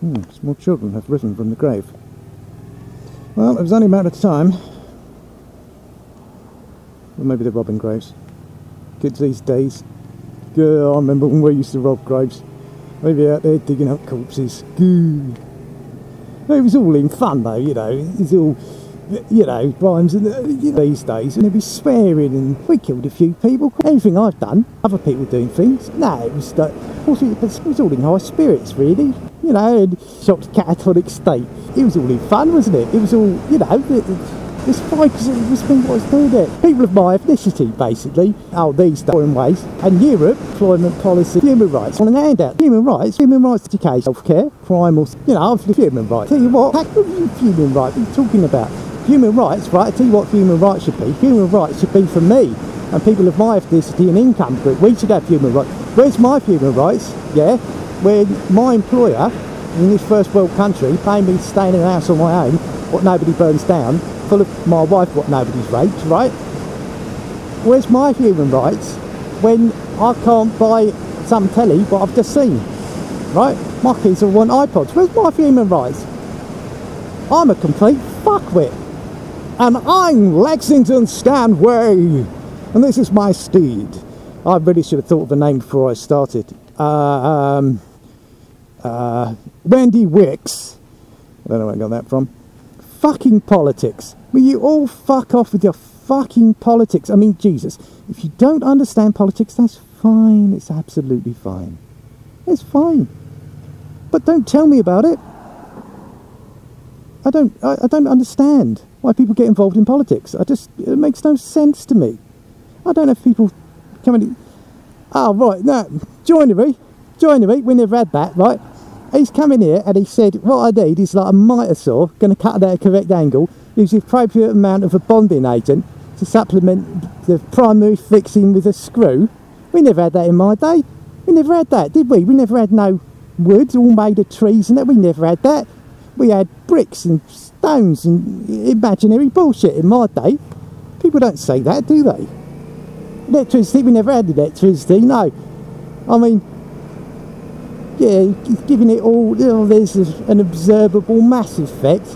Small children have risen from the grave. Well, it was only a matter of time. Or maybe they're robbing graves. Kids these days. I remember when we used to rob graves. Maybe out there digging up corpses. It was all in fun though, you know. It was all, you know, rhymes and these days, and they'd be swearing, and we killed a few people. Anything I've done, other people doing things. No, it was it was all in high spirits, really. You know, and shocked catatonic state. It was all in fun, wasn't it? It was all, you know, it's fine because it was me what was doing it. People of my ethnicity, basically. Oh, these foreign ways. And Europe, employment policy, human rights. On an handout, human rights, education, healthcare, crime, or, you know, human rights. Tell you what, human rights, what are you talking about? Human rights, right? I tell you what human rights should be. Human rights should be for me and people of my ethnicity and income group. We should have human rights. Where's my human rights? Yeah, when my employer in this first world country paying me to stay in a house on my own, what nobody burns down, full of my wife, what nobody's raped, right? Where's my human rights when I can't buy some telly what I've just seen, right? My kids all want iPods. Where's my human rights? I'm a complete fuckwit. And I'm Lexing Stanway, and this is my steed. I really should have thought of a name before I started. Wendy Wicks. I don't know where I got that from. Fucking politics. Will you all fuck off with your fucking politics? I mean, Jesus, if you don't understand politics, that's fine. It's absolutely fine. It's fine. But don't tell me about it. I don't understand why people get involved in politics. It makes no sense to me. I don't know if people come in. Oh, right, no, joinery, we never had that, right? He's come in here and he said, what I need is like a mitre saw, going to cut it at a correct angle, use the appropriate amount of a bonding agent to supplement the primary fixing with a screw. We never had that in my day. We never had that, did we? We never had no woods all made of trees and that. We never had that. We had bricks and stones and imaginary bullshit in my day. People don't say that, do they? Electricity, we never had electricity, no. I mean, yeah, giving it all, you know, there's an observable mass effect,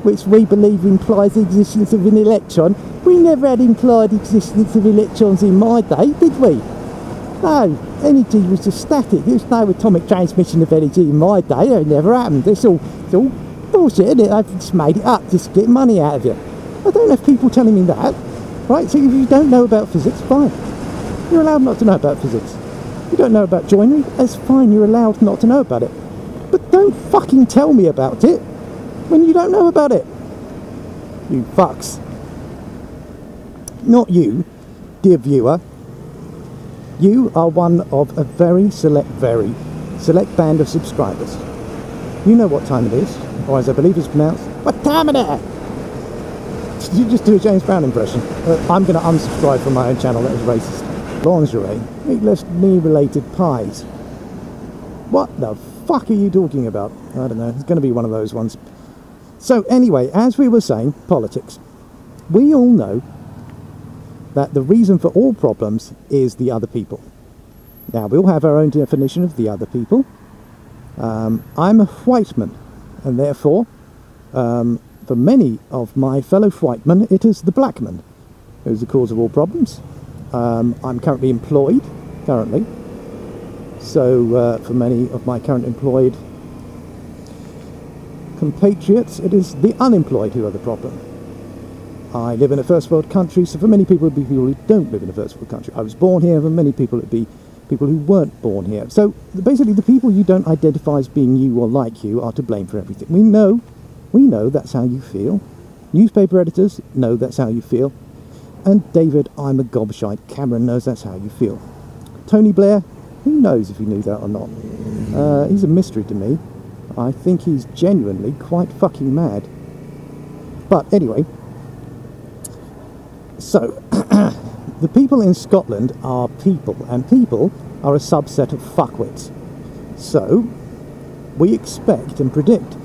which we believe implies the existence of an electron. We never had implied existence of electrons in my day, did we? No, energy was just static. There was no atomic transmission of energy in my day. It never happened. It's all bullshit, isn't it? I've just made it up just to get money out of you. I don't have people telling me that, right? So if you don't know about physics, fine. You're allowed not to know about physics. You don't know about joinery, that's fine. You're allowed not to know about it. But don't fucking tell me about it when you don't know about it. You fucks. Not you, dear viewer. You are one of a very select band of subscribers. You know what time it is, or as I believe it's pronounced, what time it is? Did you just do a James Brown impression? I'm going to unsubscribe from my own channel, that is racist. Lingerie, meatless knee-related pies. What the fuck are you talking about? I don't know, it's going to be one of those ones. So anyway, as we were saying, politics. We all know that the reason for all problems is the other people. Now, we all have our own definition of the other people. I'm a white man, and therefore, for many of my fellow white men, it is the black man who is the cause of all problems. I'm currently employed, so for many of my current employed compatriots, it is the unemployed who are the problem. I live in a first world country, so for many people it would be people who don't live in a first world country. I was born here, for many people it would be people who weren't born here. So basically the people you don't identify as being you or like you are to blame for everything. We know that's how you feel. Newspaper editors know that's how you feel. And David, I'm a gobshite, Cameron knows that's how you feel. Tony Blair, who knows if he knew that or not. He's a mystery to me. I think he's genuinely quite fucking mad. But anyway, so the people in Scotland are people, and people are a subset of fuckwits. So we expect and predict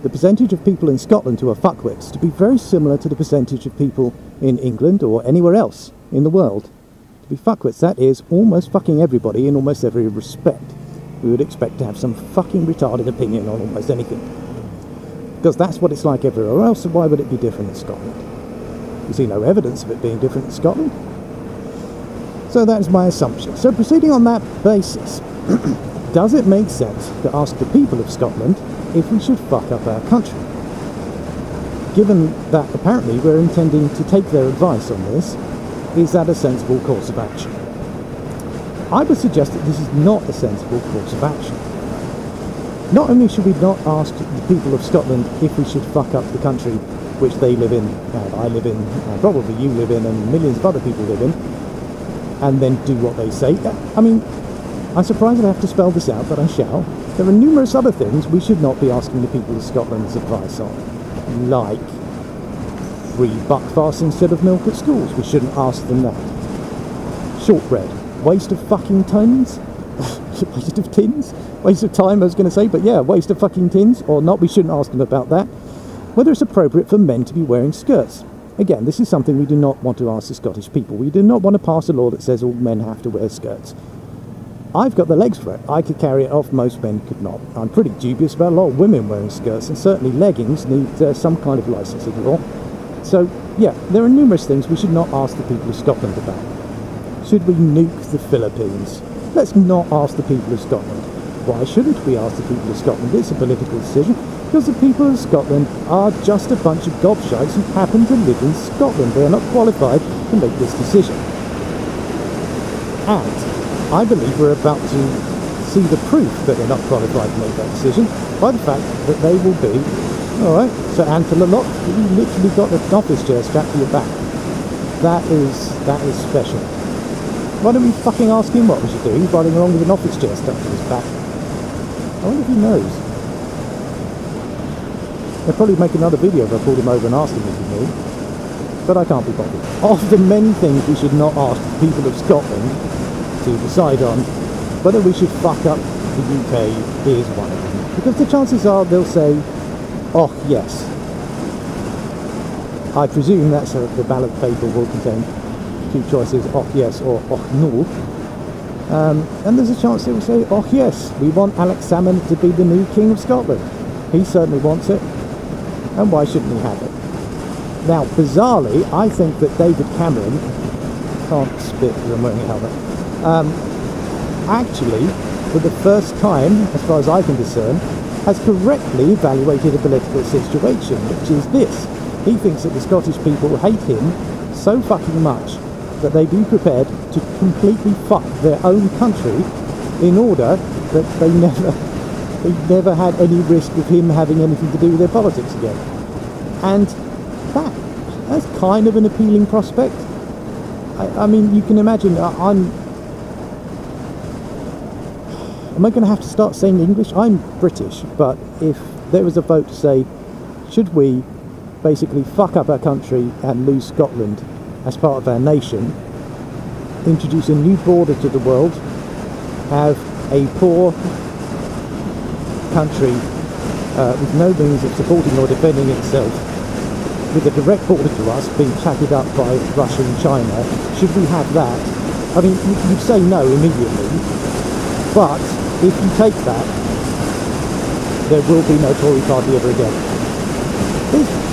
the percentage of people in Scotland who are fuckwits to be very similar to the percentage of people in England or anywhere else in the world to be fuckwits. That is almost fucking everybody in almost every respect. we would expect to have some fucking retarded opinion on almost anything. Because that's what it's like everywhere else, so why would it be different in Scotland? You see no evidence of it being different in Scotland. So that is my assumption. So proceeding on that basis, does it make sense to ask the people of Scotland if we should fuck up our country? Given that apparently we're intending to take their advice on this, is that a sensible course of action? I would suggest that this is not a sensible course of action. Not only should we not ask the people of Scotland if we should fuck up the country which they live in, and I live in, and probably you live in, and millions of other people live in, and then do what they say. I mean, I'm surprised I have to spell this out, but I shall. There are numerous other things we should not be asking the people of Scotland's advice on, like free buckfast instead of milk at schools. We shouldn't ask them that. Shortbread, waste of fucking tins, waste of tins, waste of time I was going to say, but yeah, waste of fucking tins, or not, we shouldn't ask them about that. Whether it's appropriate for men to be wearing skirts. Again, this is something we do not want to ask the Scottish people. We do not want to pass a law that says all men have to wear skirts. I've got the legs for it. I could carry it off, most men could not. I'm pretty dubious about a lot of women wearing skirts, and certainly leggings need some kind of licensing law. So, yeah, there are numerous things we should not ask the people of Scotland about. Should we nuke the Philippines? Let's not ask the people of Scotland. Why shouldn't we ask the people of Scotland? It's a political decision, because the people of Scotland are just a bunch of gobshites who happen to live in Scotland. They are not qualified to make this decision. And I believe we're about to see the proof that they're not qualified to make that decision by the fact that they will be, alright, so Angela Locke, you literally got an office chair strapped to your back. That is special. Why don't we fucking ask him what we should do? He's riding along with an office chair strapped to his back. I wonder if he knows. They'll probably make another video if I called him over and asked him if he knew. But I can't be bothered. Of the many things we should not ask the people of Scotland to decide on, whether we should fuck up the UK is one of them. Because the chances are they'll say, oh yes. I presume that's the ballot paper will contain two choices, oh yes or oh no. And there's a chance they will say, oh yes, we want Alex Salmond to be the new King of Scotland. He certainly wants it, and why shouldn't he have it? Now, bizarrely, I think that David Cameron, can't spit because I'm wearing a helmet, actually, for the first time, as far as I can discern, has correctly evaluated a political situation, which is this. He thinks that the Scottish people hate him so fucking much that they'd be prepared to completely fuck their own country in order that they never had any risk of him having anything to do with their politics again. And that's kind of an appealing prospect. I mean, you can imagine, am I going to have to start saying English? I'm British, but if there was a vote to say, should we basically fuck up our country and lose Scotland as part of our nation, introduce a new border to the world, have a poor country with no means of supporting or defending itself, with a direct border to us being chatted up by Russia and China, should we have that? I mean, you'd say no immediately, but if you take that, there will be no Tory party ever again.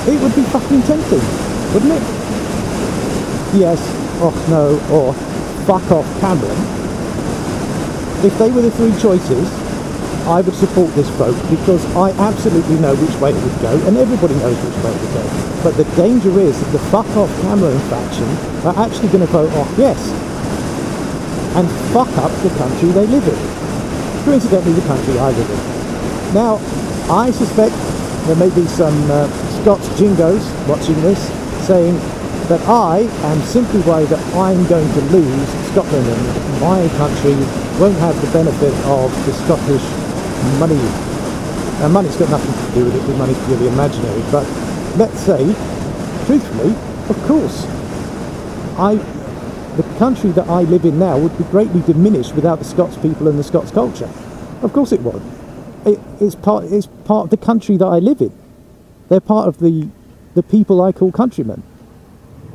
It would be fucking tempting, wouldn't it? Yes, oh no, or fuck off Cameron. If they were the three choices, I would support this vote because I absolutely know which way it would go, and everybody knows which way it would go. But the danger is that the fuck off Cameron faction are actually going to vote off yes and fuck up the country they live in. Coincidentally, the country I live in. Now, I suspect there may be some Scots jingos watching this saying that I am simply worried that I'm going to lose Scotland and my country won't have the benefit of the Scottish money. Now, money's got nothing to do with it, the money's purely imaginary, but let's say, truthfully, of course, the country that I live in now would be greatly diminished without the Scots people and the Scots culture. Of course it would. It's part of the country that I live in. They're part of the people I call countrymen.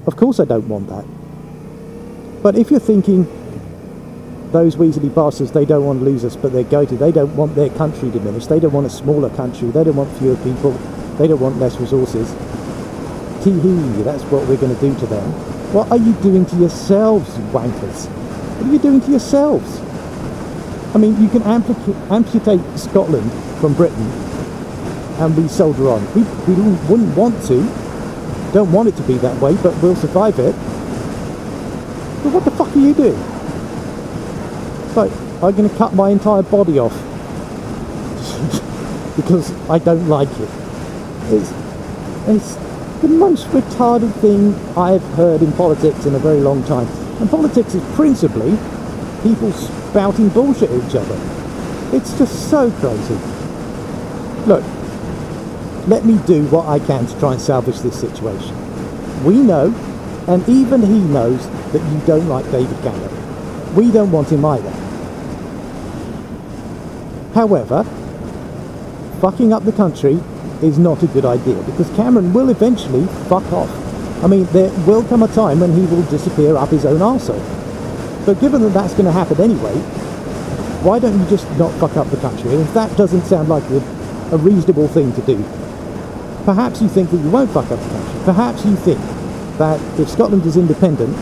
Of course I don't want that. But if you're thinking those weaselly bastards, they don't want to lose us, but they're goated. They don't want their country diminished. They don't want a smaller country. They don't want fewer people. They don't want less resources. Tee-hee, that's what we're going to do to them. What are you doing to yourselves, you wankers? What are you doing to yourselves? I mean, you can amputate Scotland from Britain and we soldier on. We wouldn't want to. Don't want it to be that way, but we'll survive it. But what the fuck are you doing? It's like, I'm going to cut my entire body off because I don't like it. It's the most retarded thing I've heard in politics in a very long time. And politics is principally people spouting bullshit at each other. It's just so crazy. Look, let me do what I can to try and salvage this situation. We know, and even he knows, that you don't like David Cameron. We don't want him either. However, fucking up the country is not a good idea, because Cameron will eventually fuck off. I mean, there will come a time when he will disappear up his own arsehole. But given that that's going to happen anyway, why don't you just not fuck up the country? And if that doesn't sound like a reasonable thing to do, perhaps you think that you won't fuck up the country. Perhaps you think that if Scotland is independent,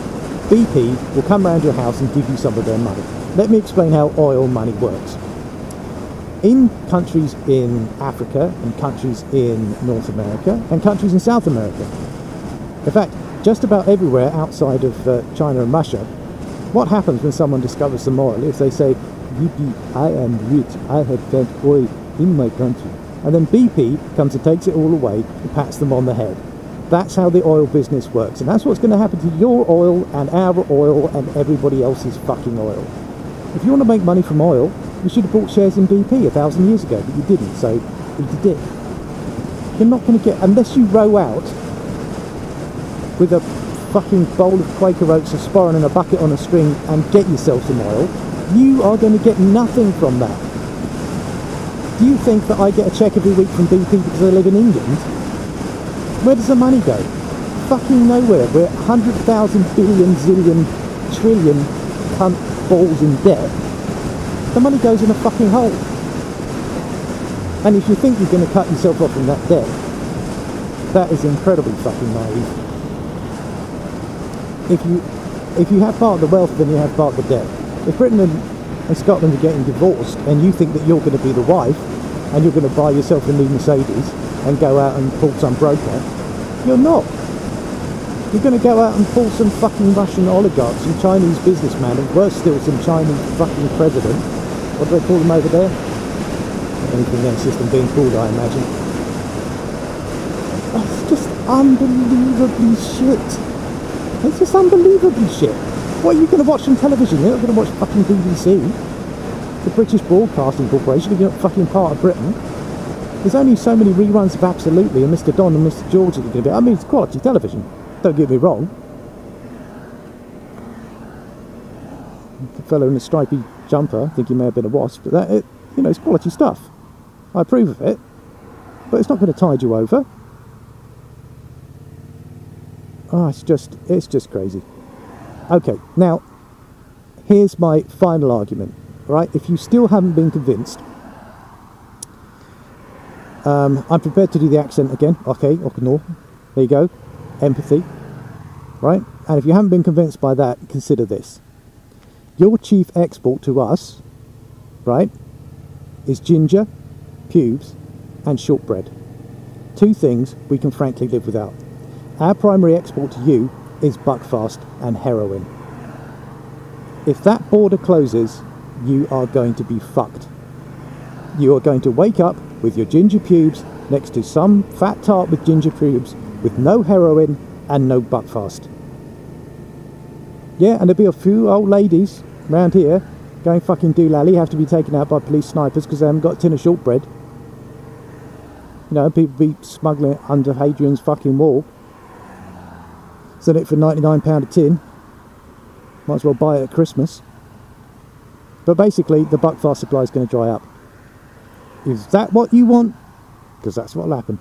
BP will come round your house and give you some of their money. Let me explain how oil money works. In countries in Africa, and countries in North America, and countries in South America, in fact, just about everywhere outside of China and Russia, what happens when someone discovers some oil? If they say, BP, I am rich, I have found oil in my country, and then BP comes and takes it all away and pats them on the head. That's how the oil business works, and that's what's going to happen to your oil and our oil and everybody else's fucking oil. If you want to make money from oil, you should have bought shares in BP 1,000 years ago, but you didn't, so eat a dick. You're not going to get, unless you row out with a fucking bowl of Quaker Oats, a sporran and a bucket on a string and get yourself some oil, you are going to get nothing from that. Do you think that I get a cheque every week from BP because I live in England? Where does the money go? Fucking nowhere. We're 100,000 billion, zillion, trillion cunt balls in debt. The money goes in a fucking hole. And if you think you're going to cut yourself off from that debt, that is incredibly fucking naive. If you have part of the wealth, then you have part of the debt. If Britain and Scotland are getting divorced, and you think that you're going to be the wife, and you're going to buy yourself a new Mercedes, and go out and pull some broker, you're not. You're going to go out and pull some fucking Russian oligarch, some Chinese businessman, and worse still, some Chinese fucking president. What do they call them over there? Anything else system being called, I imagine. It's just unbelievably shit. It's just unbelievably shit. What are you going to watch on television? You're not going to watch fucking BBC, the British Broadcasting Corporation, if you're not fucking part of Britain. There's only so many reruns of Absolutely and Mr. Don and Mr. George that you're going to be. I mean, it's quality television. Don't get me wrong. The fellow in the stripy jumper, I think he may have been a wasp, but that, you know, it's quality stuff. I approve of it, but it's not going to tide you over. Oh, it's just crazy. Okay, now, here's my final argument, right? If you still haven't been convinced, I'm prepared to do the accent again. Okay, no. There you go. Empathy, right? And if you haven't been convinced by that, consider this. Your chief export to us, right, is ginger, pubes, and shortbread. Two things we can frankly live without. Our primary export to you is Buckfast and heroin. If that border closes, you are going to be fucked. You are going to wake up with your ginger pubes next to some fat tart with ginger pubes with no heroin and no Buckfast. Yeah, and there'll be a few old ladies around here going fucking doolally, have to be taken out by police snipers because they haven't got a tin of shortbread. You know, people be smuggling it under Hadrian's fucking wall. Selling it for £99 a tin. Might as well buy it at Christmas. But basically, the Buckfast supply is going to dry up. Is that what you want? Because that's what will happen.